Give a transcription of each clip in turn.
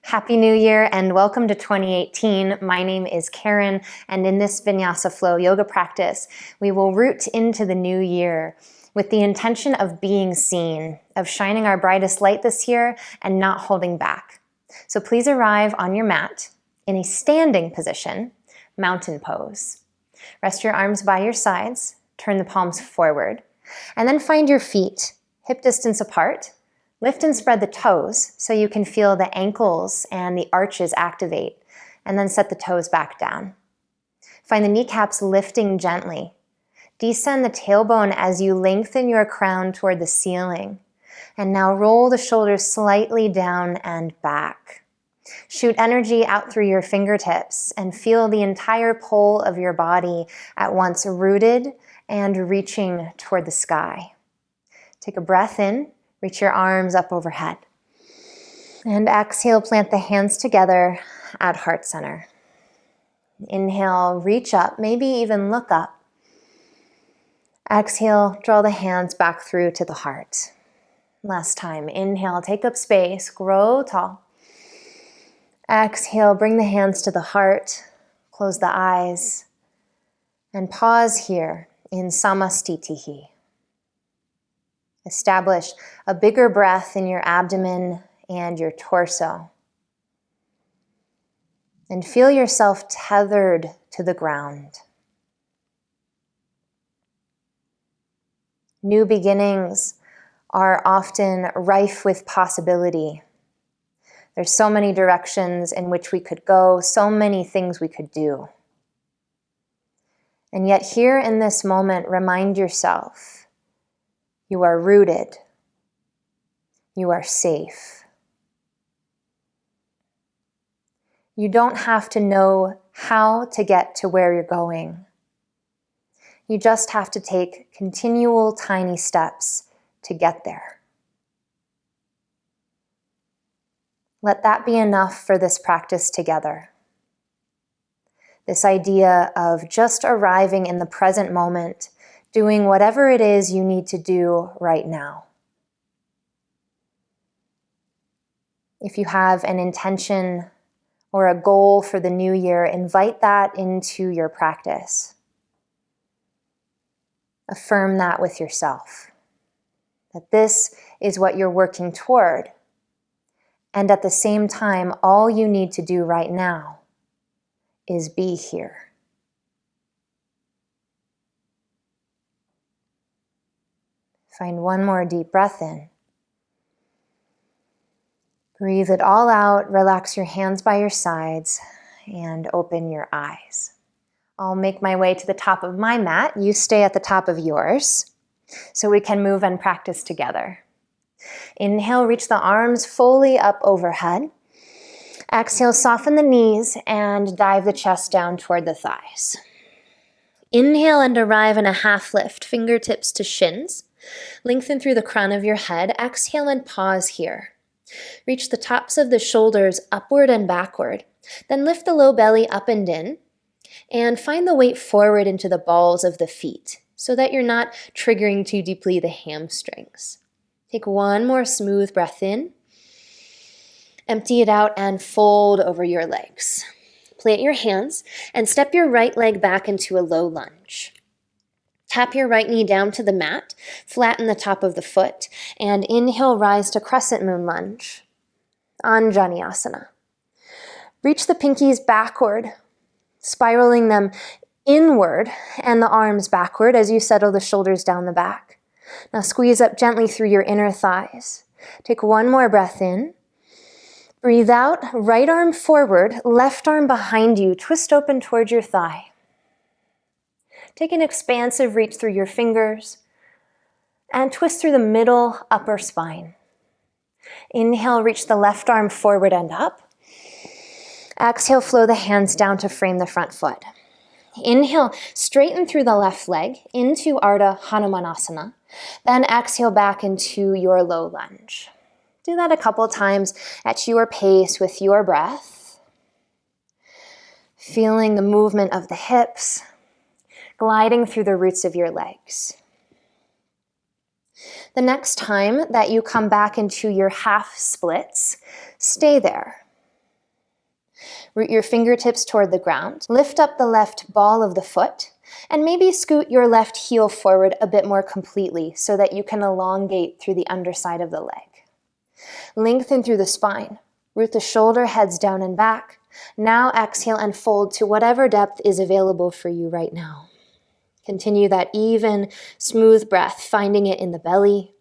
Happy New Year and welcome to 2018. My name is Caren, and in this Vinyasa flow yoga practice, we will root into the new year with the intention of being seen, of shining our brightest light this year and not holding back. So please arrive on your mat in a standing position, mountain pose. Rest your arms by your sides, turn the palms forward, and then find your feet hip distance apart. Lift and spread the toes so you can feel the ankles and the arches activate, and then set the toes back down. Find the kneecaps lifting gently. Descend the tailbone as you lengthen your crown toward the ceiling. And now roll the shoulders slightly down and back. Shoot energy out through your fingertips and feel the entire pole of your body at once rooted and reaching toward the sky. Take a breath in. Reach your arms up overhead. And exhale, plant the hands together at heart center. Inhale, reach up, maybe even look up. Exhale, draw the hands back through to the heart. Last time, inhale, take up space, grow tall. Exhale, bring the hands to the heart, close the eyes, and pause here in Samastitihi. Establish a bigger breath in your abdomen and your torso. And feel yourself tethered to the ground. New beginnings are often rife with possibility. There's so many directions in which we could go, so many things we could do. And yet here in this moment, remind yourself, you are rooted. You are safe. You don't have to know how to get to where you're going. You just have to take continual tiny steps to get there. Let that be enough for this practice together. This idea of just arriving in the present moment, doing whatever it is you need to do right now. If you have an intention or a goal for the new year, invite that into your practice. Affirm that with yourself, that this is what you're working toward. And at the same time, all you need to do right now is be here. Find one more deep breath in. Breathe it all out. Relax your hands by your sides and open your eyes. I'll make my way to the top of my mat. You stay at the top of yours so we can move and practice together. Inhale, reach the arms fully up overhead. Exhale, soften the knees and dive the chest down toward the thighs. Inhale and arrive in a half lift, fingertips to shins. Lengthen through the crown of your head. Exhale and pause here. Reach the tops of the shoulders upward and backward. Then lift the low belly up and in. And find the weight forward into the balls of the feet so that you're not triggering too deeply the hamstrings. Take one more smooth breath in. Empty it out and fold over your legs. Plant your hands and step your right leg back into a low lunge. Tap your right knee down to the mat, flatten the top of the foot, and inhale, rise to Crescent Moon Lunge, Anjali. Reach the pinkies backward, spiraling them inward and the arms backward as you settle the shoulders down the back. Now squeeze up gently through your inner thighs. Take one more breath in. Breathe out, right arm forward, left arm behind you, twist open towards your thigh. Take an expansive reach through your fingers and twist through the middle upper spine. Inhale, reach the left arm forward and up. Exhale, flow the hands down to frame the front foot. Inhale, straighten through the left leg into Ardha Hanumanasana. Then exhale back into your low lunge. Do that a couple times at your pace with your breath. Feeling the movement of the hips, gliding through the roots of your legs. The next time that you come back into your half splits, stay there. Root your fingertips toward the ground. Lift up the left ball of the foot, and maybe scoot your left heel forward a bit more completely so that you can elongate through the underside of the leg. Lengthen through the spine. Root the shoulder heads down and back. Now exhale and fold to whatever depth is available for you right now. Continue that even, smooth breath, finding it in the belly,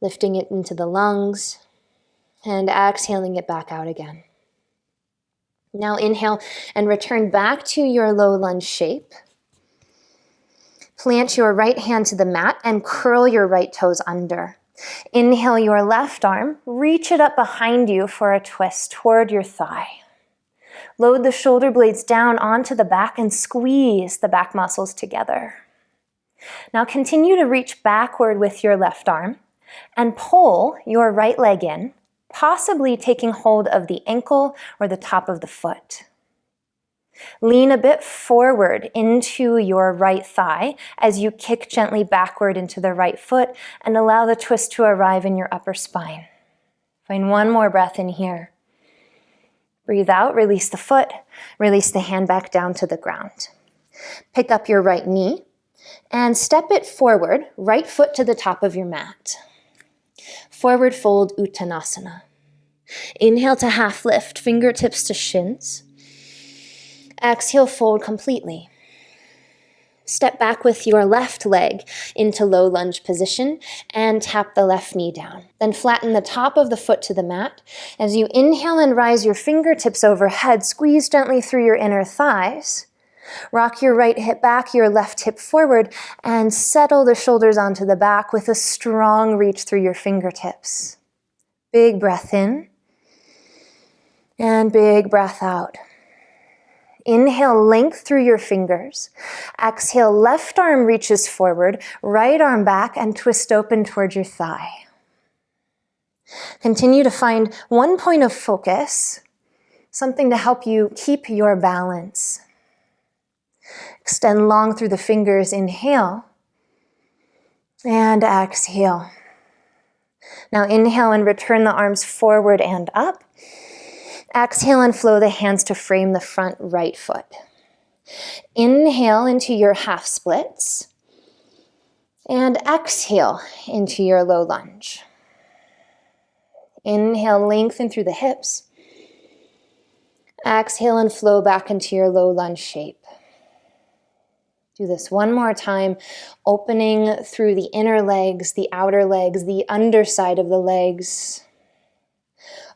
lifting it into the lungs, and exhaling it back out again. Now inhale and return back to your low lunge shape. Plant your right hand to the mat and curl your right toes under. Inhale your left arm, reach it up behind you for a twist toward your thigh. Load the shoulder blades down onto the back and squeeze the back muscles together. Now continue to reach backward with your left arm and pull your right leg in, possibly taking hold of the ankle or the top of the foot. Lean a bit forward into your right thigh as you kick gently backward into the right foot and allow the twist to arrive in your upper spine. Find one more breath in here. Breathe out, release the foot, release the hand back down to the ground. Pick up your right knee and step it forward, right foot to the top of your mat. Forward fold Uttanasana. Inhale to half lift, fingertips to shins. Exhale, fold completely. Step back with your left leg into low lunge position and tap the left knee down. Then flatten the top of the foot to the mat. As you inhale and rise your fingertips overhead, squeeze gently through your inner thighs. Rock your right hip back, your left hip forward, and settle the shoulders onto the back with a strong reach through your fingertips. Big breath in and big breath out. Inhale, length through your fingers. Exhale, left arm reaches forward, right arm back, and twist open towards your thigh. Continue to find one point of focus, something to help you keep your balance. Extend long through the fingers, inhale, and exhale. Now inhale and return the arms forward and up. Exhale and flow the hands to frame the front right foot. Inhale into your half splits and exhale into your low lunge. Inhale, lengthen through the hips. Exhale and flow back into your low lunge shape. Do this one more time, opening through the inner legs, the outer legs, the underside of the legs.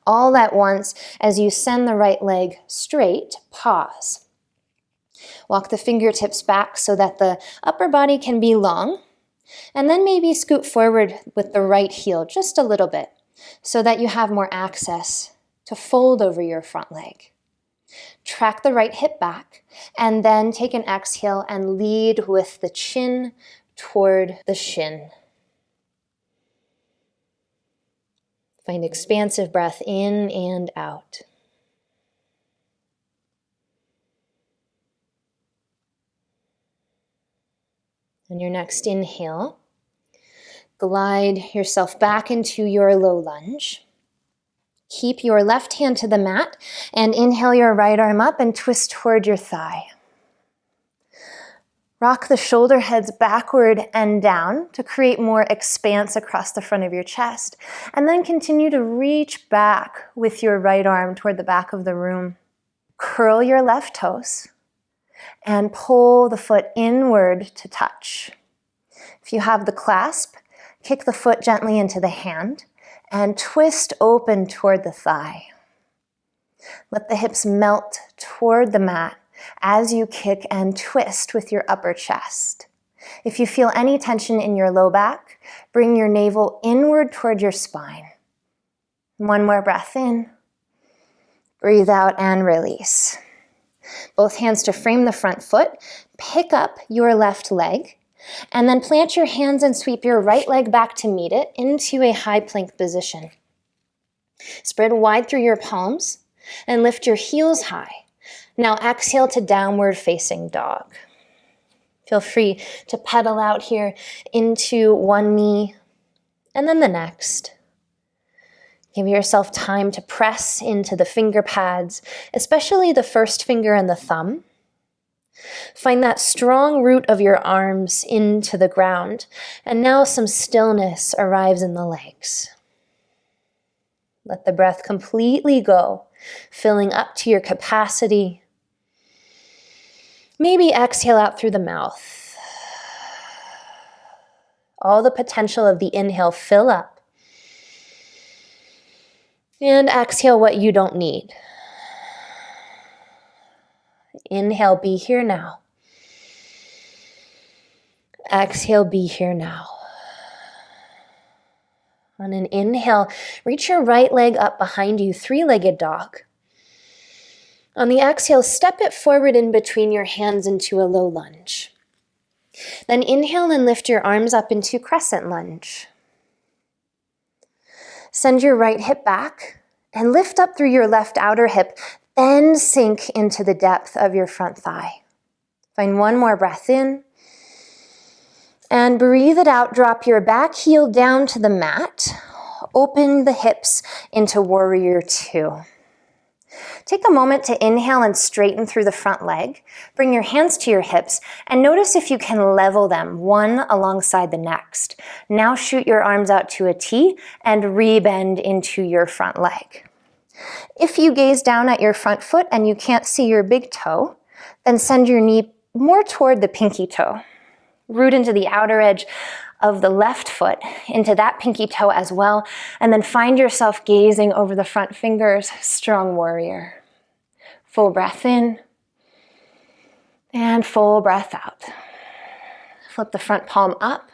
All at once, as you send the right leg straight, pause. Walk the fingertips back so that the upper body can be long, and then maybe scoot forward with the right heel just a little bit so that you have more access to fold over your front leg. Track the right hip back, and then take an exhale and lead with the chin toward the shin. Find expansive breath in and out. On your next inhale, glide yourself back into your low lunge. Keep your left hand to the mat and inhale your right arm up and twist toward your thigh. Rock the shoulder heads backward and down to create more expanse across the front of your chest. And then continue to reach back with your right arm toward the back of the room. Curl your left toes and pull the foot inward to touch. If you have the clasp, kick the foot gently into the hand and twist open toward the thigh. Let the hips melt toward the mat as you kick and twist with your upper chest. If you feel any tension in your low back, bring your navel inward toward your spine. One more breath in. Breathe out and release. Both hands to frame the front foot. Pick up your left leg, and then plant your hands and sweep your right leg back to meet it into a high plank position. Spread wide through your palms and lift your heels high. Now exhale to downward facing dog. Feel free to pedal out here into one knee and then the next. Give yourself time to press into the finger pads, especially the first finger and the thumb. Find that strong root of your arms into the ground, and now some stillness arrives in the legs. Let the breath completely go, filling up to your capacity. Maybe exhale out through the mouth. All the potential of the inhale fill up. And exhale what you don't need. Inhale, be here now. Exhale, be here now. On an inhale, reach your right leg up behind you, three-legged dog. On the exhale, step it forward in between your hands into a low lunge. Then inhale and lift your arms up into Crescent Lunge. Send your right hip back and lift up through your left outer hip, then sink into the depth of your front thigh. Find one more breath in. And breathe it out, drop your back heel down to the mat. Open the hips into Warrior Two. Take a moment to inhale and straighten through the front leg. Bring your hands to your hips and notice if you can level them, one alongside the next. Now shoot your arms out to a T and rebend into your front leg. If you gaze down at your front foot and you can't see your big toe, then send your knee more toward the pinky toe. Root into the outer edge of the left foot, into that pinky toe as well, and then find yourself gazing over the front fingers, strong warrior. Full breath in, and full breath out. Flip the front palm up,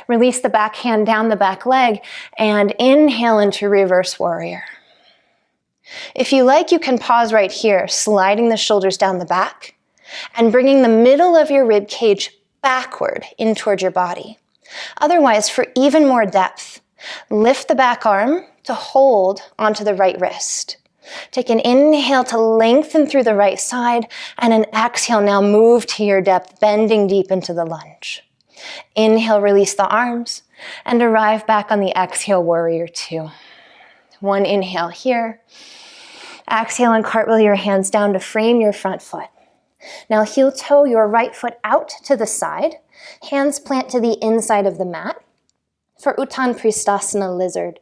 release the back hand down the back leg, and inhale into reverse warrior. If you like, you can pause right here, sliding the shoulders down the back, and bringing the middle of your rib cage backward in towards your body. Otherwise, for even more depth, lift the back arm to hold onto the right wrist. Take an inhale to lengthen through the right side, and an exhale, now move to your depth, bending deep into the lunge. Inhale, release the arms, and arrive back on the exhale, Warrior Two. One inhale here. Exhale and cartwheel your hands down to frame your front foot. Now heel toe your right foot out to the side. Hands plant to the inside of the mat for Uttanasana Lizard.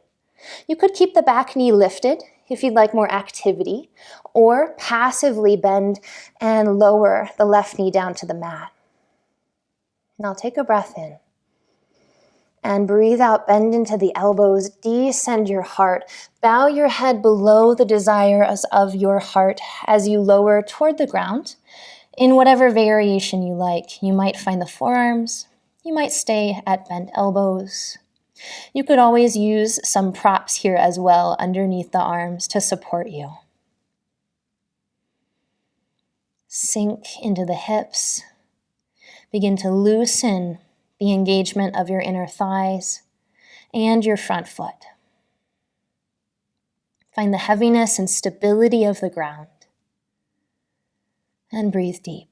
You could keep the back knee lifted if you'd like more activity, or passively bend and lower the left knee down to the mat. Now take a breath in. And breathe out, bend into the elbows, descend your heart. Bow your head below the desires of your heart as you lower toward the ground. In whatever variation you like, you might find the forearms, you might stay at bent elbows. You could always use some props here as well underneath the arms to support you. Sink into the hips. Begin to loosen the engagement of your inner thighs and your front foot. Find the heaviness and stability of the ground. And breathe deep.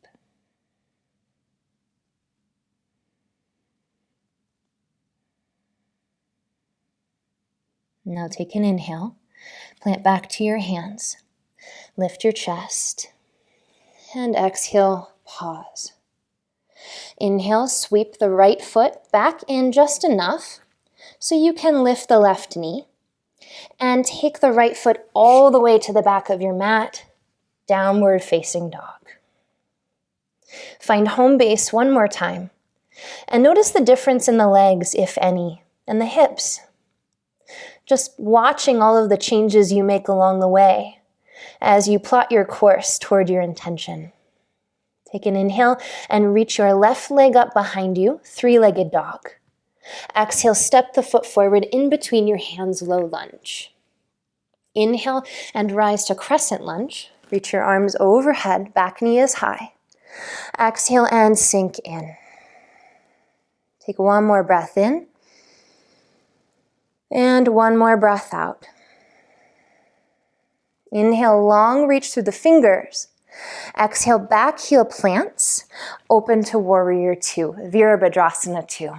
Now take an inhale, plant back to your hands, lift your chest, and exhale, pause. Inhale, sweep the right foot back in just enough so you can lift the left knee, and take the right foot all the way to the back of your mat, downward facing dog. Find home base one more time, and notice the difference in the legs, if any, and the hips. Just watching all of the changes you make along the way as you plot your course toward your intention. Take an inhale and reach your left leg up behind you, three-legged dog. Exhale, step the foot forward in between your hands, low lunge. Inhale and rise to Crescent Lunge. Reach your arms overhead, back knee is high. Exhale and sink in. Take one more breath in. And one more breath out. Inhale, long reach through the fingers. Exhale, back heel plants. Open to Warrior Two, Virabhadrasana Ii.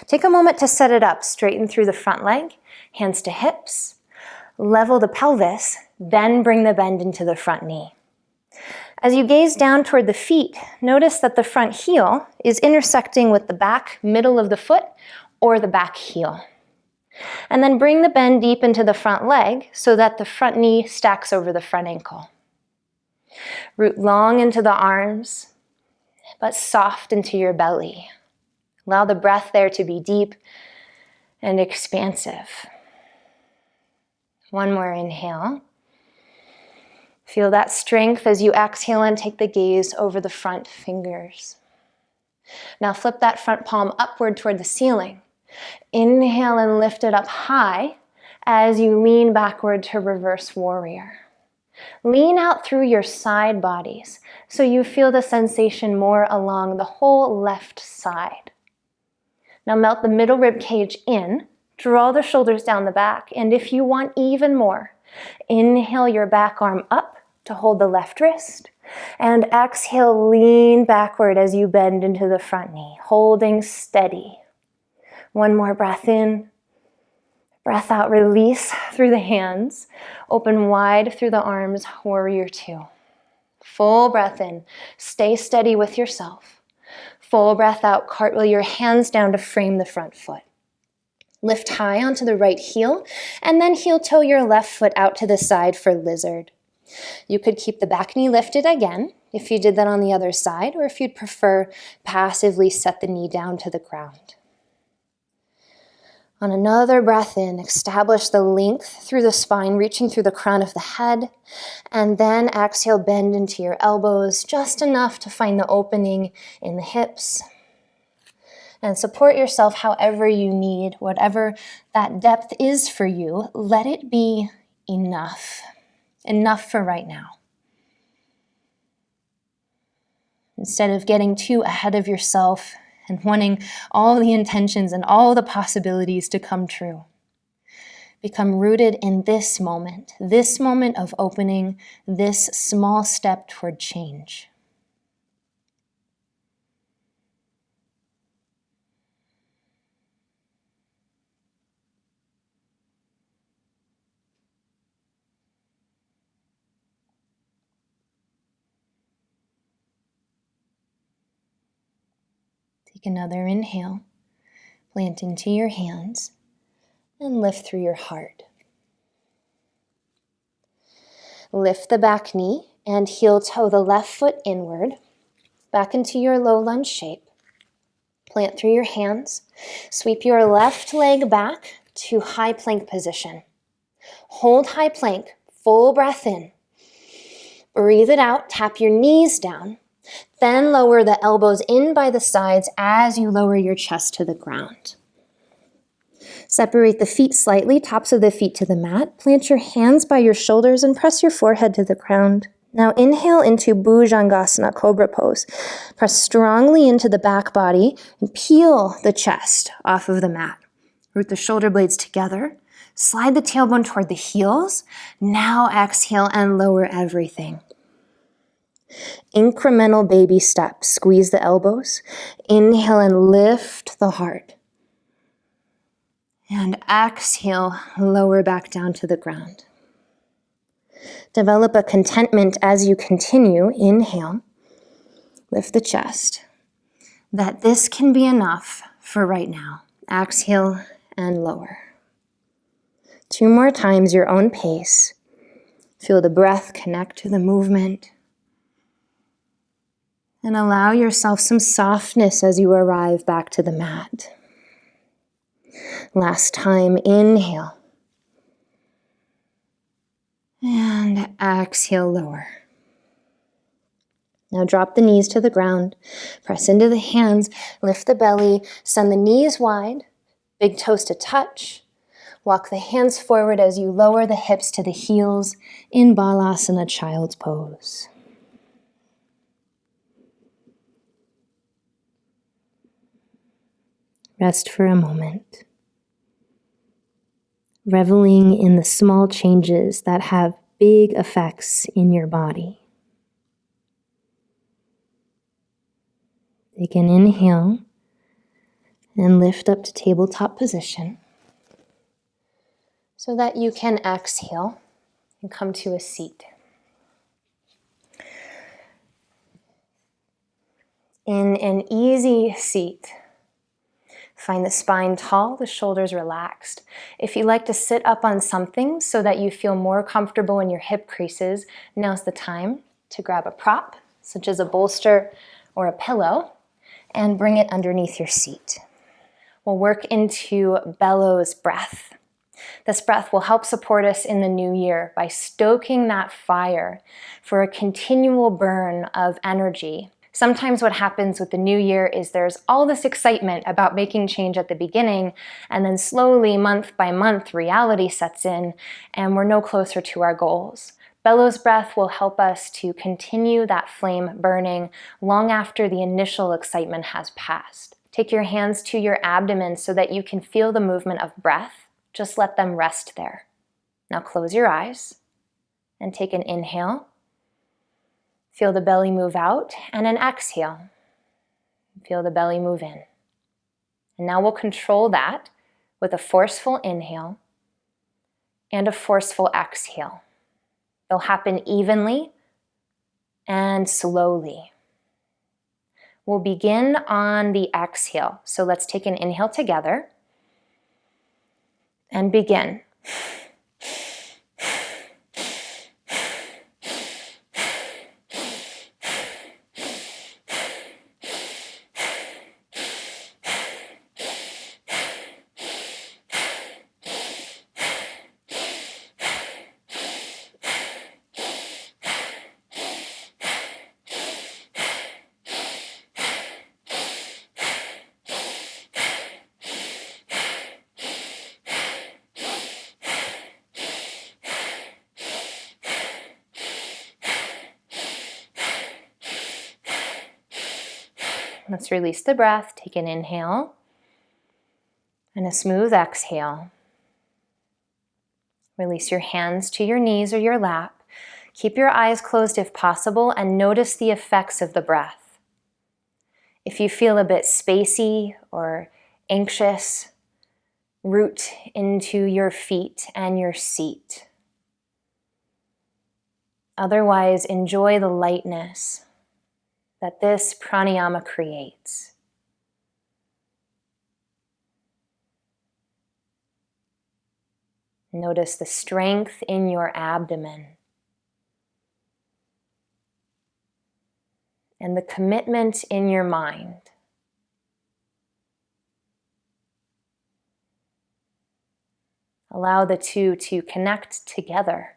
Take a moment to set it up. Straighten through the front leg, hands to hips. Level the pelvis, then bring the bend into the front knee. As you gaze down toward the feet, notice that the front heel is intersecting with the back middle of the foot or the back heel. And then bring the bend deep into the front leg so that the front knee stacks over the front ankle. Root long into the arms, but soft into your belly. Allow the breath there to be deep and expansive. One more inhale. Feel that strength as you exhale and take the gaze over the front fingers. Now flip that front palm upward toward the ceiling. Inhale and lift it up high as you lean backward to reverse warrior. Lean out through your side bodies so you feel the sensation more along the whole left side. Now melt the middle rib cage in, draw the shoulders down the back, and if you want even more, inhale your back arm up to hold the left wrist, and exhale, lean backward as you bend into the front knee, holding steady. One more breath in, breath out, release through the hands, open wide through the arms, warrior two. Full breath in, stay steady with yourself. Full breath out, cartwheel your hands down to frame the front foot. Lift high onto the right heel, and then heel toe your left foot out to the side for lizard. You could keep the back knee lifted again if you did that on the other side, or if you'd prefer, passively set the knee down to the ground. On another breath in, establish the length through the spine, reaching through the crown of the head, and then exhale, bend into your elbows, just enough to find the opening in the hips. And support yourself however you need, whatever that depth is for you. Let it be enough. Enough for right now. Instead of getting too ahead of yourself and wanting all the intentions and all the possibilities to come true, become rooted in this moment of opening, this small step toward change. Take another inhale, plant into your hands, and lift through your heart. Lift the back knee and heel toe the left foot inward, back into your low lunge shape. Plant through your hands. Sweep your left leg back to high plank position. Hold high plank, full breath in. Breathe it out, tap your knees down. Then lower the elbows in by the sides as you lower your chest to the ground. Separate the feet slightly, tops of the feet to the mat. Plant your hands by your shoulders and press your forehead to the ground. Now inhale into Bhujangasana Cobra pose. Press strongly into the back body and peel the chest off of the mat. Root the shoulder blades together. Slide the tailbone toward the heels. Now exhale and lower everything. Incremental baby steps. Squeeze the elbows. Inhale and lift the heart. And exhale, lower back down to the ground. Develop a contentment as you continue. Inhale, lift the chest. That this can be enough for right now. Exhale and lower. 2 more times, your own pace. Feel the breath connect to the movement. And allow yourself some softness as you arrive back to the mat. Last time, inhale. And exhale, lower. Now drop the knees to the ground. Press into the hands. Lift the belly. Send the knees wide. Big toes to touch. Walk the hands forward as you lower the hips to the heels in Balasana Child's Pose. Rest for a moment. Reveling in the small changes that have big effects in your body. Take an inhale and lift up to tabletop position. so that you can exhale and come to a seat. In an easy seat, find the spine tall, the shoulders relaxed. If you like to sit up on something so that you feel more comfortable in your hip creases, now's the time to grab a prop, such as a bolster or a pillow, and bring it underneath your seat. We'll work into Bellows Breath. This breath will help support us in the new year by stoking that fire for a continual burn of energy. Sometimes what happens with the new year is there's all this excitement about making change at the beginning, and then slowly, month by month, reality sets in, and we're no closer to our goals. Bellows Breath will help us to continue that flame burning long after the initial excitement has passed. Take your hands to your abdomen so that you can feel the movement of breath. Just let them rest there. Now close your eyes and take an inhale. Feel the belly move out, and an exhale. Feel the belly move in. And now we'll control that with a forceful inhale and a forceful exhale. They'll happen evenly and slowly. We'll begin on the exhale. So let's take an inhale together and begin. Let's release the breath. Take an inhale and a smooth exhale. Release your hands to your knees or your lap. Keep your eyes closed if possible and notice the effects of the breath. If you feel a bit spacey or anxious, root into your feet and your seat. Otherwise, enjoy the lightness that this pranayama creates. Notice the strength in your abdomen and the commitment in your mind. Allow the two to connect together.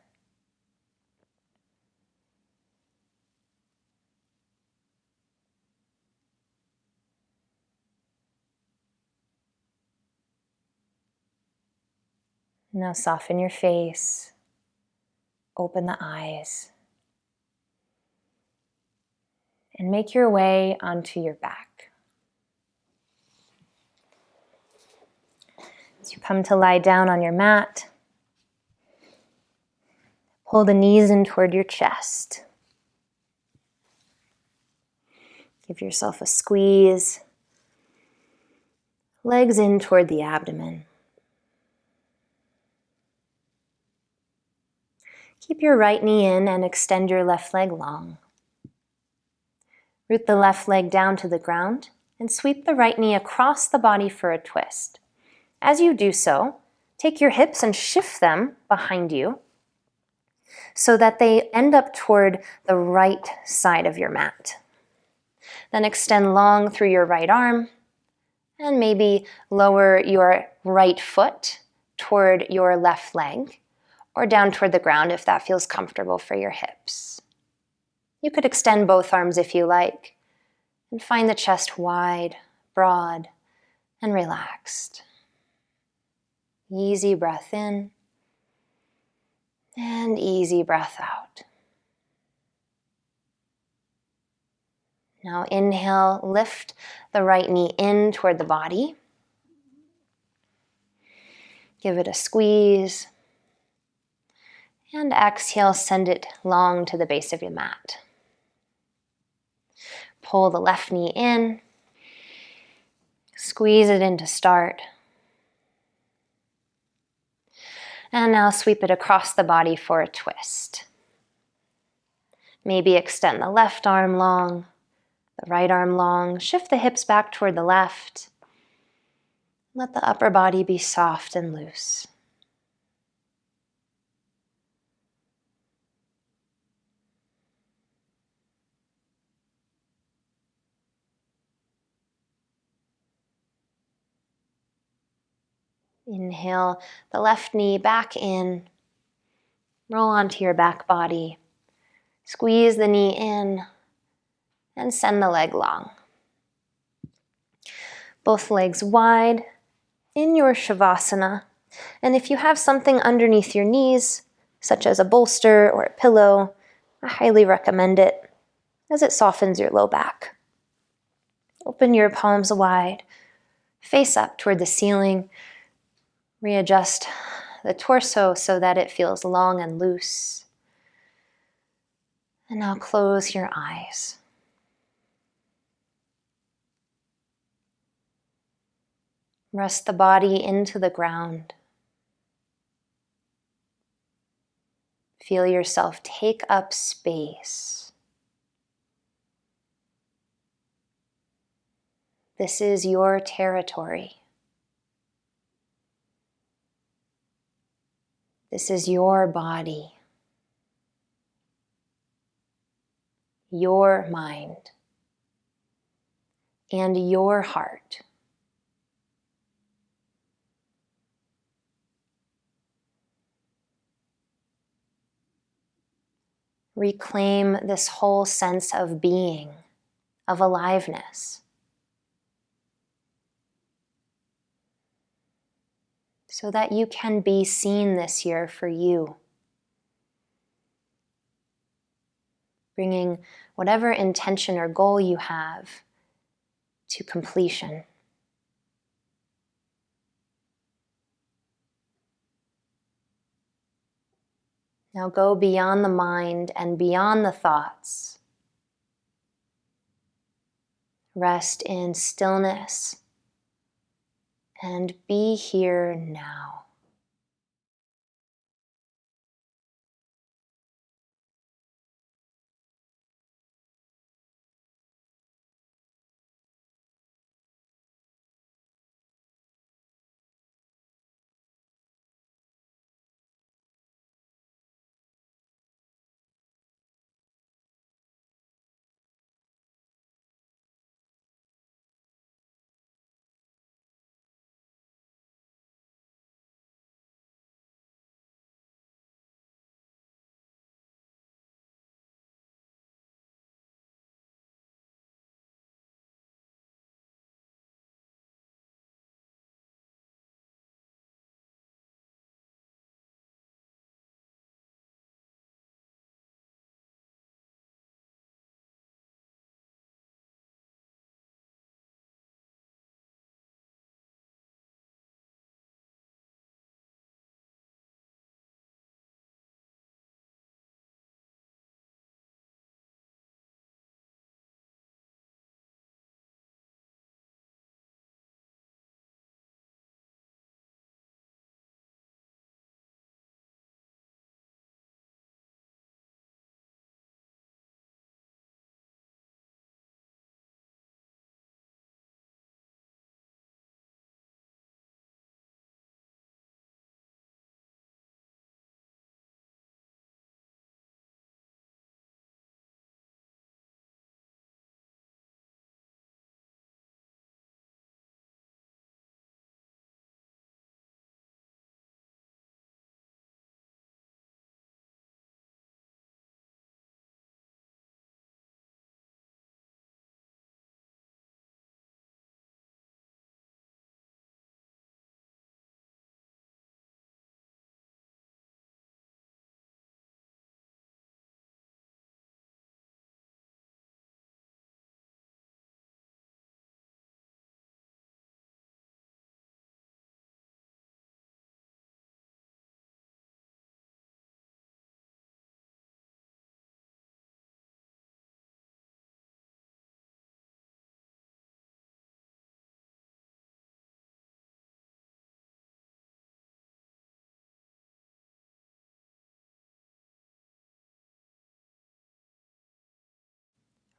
Now soften your face, open the eyes, and make your way onto your back. As you come to lie down on your mat, pull the knees in toward your chest. Give yourself a squeeze, legs in toward the abdomen. Keep your right knee in and extend your left leg long. Root the left leg down to the ground and sweep the right knee across the body for a twist. As you do so, take your hips and shift them behind you so that they end up toward the right side of your mat. Then extend long through your right arm and maybe lower your right foot toward your left leg, or down toward the ground if that feels comfortable for your hips. You could extend both arms if you like, and find the chest wide, broad, and relaxed. Easy breath in, and easy breath out. Now inhale, lift the right knee in toward the body. Give it a squeeze. And exhale, send it long to the base of your mat. Pull the left knee in. Squeeze it in to start. And now sweep it across the body for a twist. Maybe extend the left arm long, the right arm long. Shift the hips back toward the left. Let the upper body be soft and loose. Inhale the left knee back in. Roll onto your back body. Squeeze the knee in and send the leg long. Both legs wide in your Shavasana. And if you have something underneath your knees, such as a bolster or a pillow, I highly recommend it as it softens your low back. Open your palms wide, face up toward the ceiling. Readjust the torso so that it feels long and loose. And now close your eyes. Rest the body into the ground. Feel yourself take up space. This is your territory. This is your body, your mind, and your heart. Reclaim this whole sense of being, of aliveness, so that you can be seen this year for you. Bringing whatever intention or goal you have to completion. Now go beyond the mind and beyond the thoughts. Rest in stillness and be here now.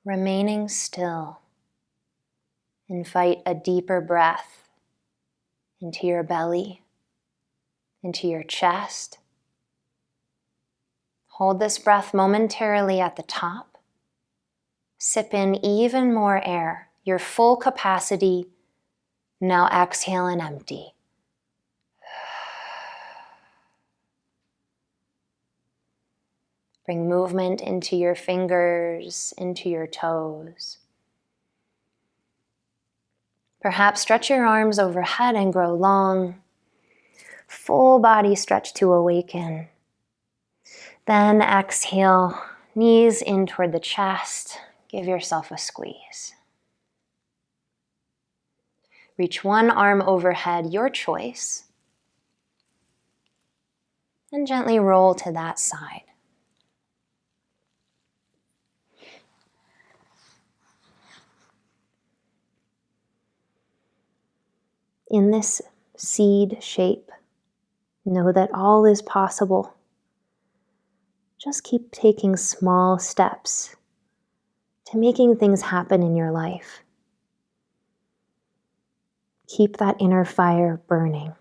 remaining still. Invite a deeper breath into your belly, into your chest. Hold this breath momentarily at the top. Sip in even more air, your full capacity. Now exhale and empty. Bring movement into your fingers, into your toes. Perhaps stretch your arms overhead and grow long. Full body stretch to awaken. Then exhale, knees in toward the chest. Give yourself a squeeze. Reach one arm overhead, your choice. And gently roll to that side. In this seed shape, know that all is possible. Just keep taking small steps to making things happen in your life. Keep that inner fire burning.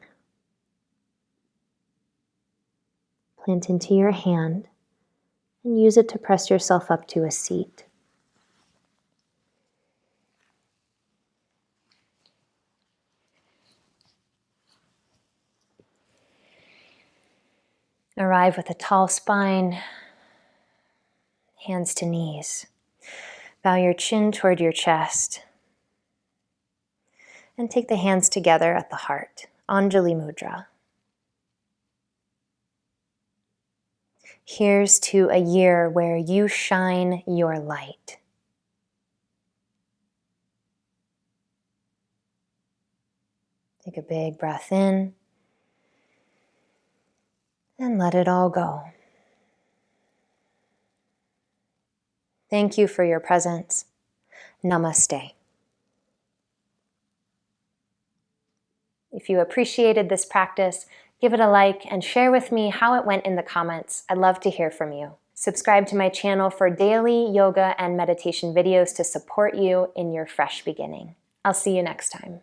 Plant into your hand and use it to press yourself up to a seat. Arrive with a tall spine, hands to knees. Bow your chin toward your chest. And take the hands together at the heart, Anjali Mudra. Here's to a year where you shine your light. Take a big breath in. And let it all go. Thank you for your presence. Namaste. If you appreciated this practice, give it a like and share with me how it went in the comments. I'd love to hear from you. Subscribe to my channel for daily yoga and meditation videos to support you in your fresh beginning. I'll see you next time.